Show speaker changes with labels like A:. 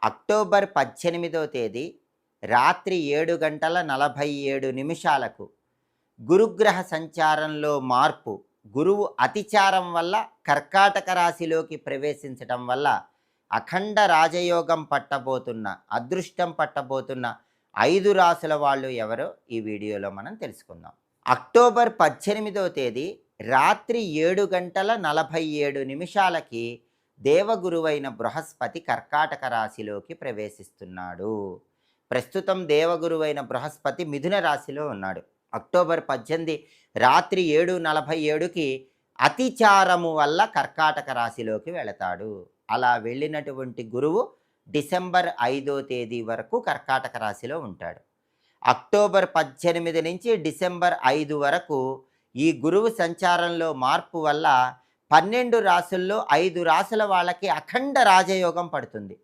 A: October 18వ తేదీ రాత్రి 7:47 గురుగ్రహ సంచారంలో మార్పు, గురువు అతిచారం వల్ల కర్కాటక రాశిలోకి ప్రవేశించటం వల్ల అఖండ రాజయోగం పట్టబోతున్న, అదృష్టం పట్టబోతున్న 5 రాసుల వాళ్ళు ఎవరో ఈ వీడియోలో మనం తెలుసుకుందాం. అక్టోబర్ 18వ తేదీ రాత్రి 7:47 దేవగురువైన బృహస్పతి కర్కాటక రాశిలోకి ప్రవేశిస్తున్నాడు. ప్రస్తుతం దేవగురువైన బృహస్పతి మిథున రాశిలో ఉన్నాడు. అక్టోబర్ 18 రాత్రి 7:47కి అతిచారము వల్ల కర్కాటక రాశిలోకి వెళతాడు. అలా వెళ్ళినటువంటి గురువు డిసెంబర్ 5వ తేదీ వరకు కర్కాటక రాశిలో ఉంటాడు. అక్టోబర్ 18 నుంచి డిసెంబర్ 5 వరకు ఈ గురువు సంచారంలో మార్పు వల్ల 12 రాసుల్లో 5 రాసుల వాళ్ళకి అఖండ రాజయోగం పడుతుంది.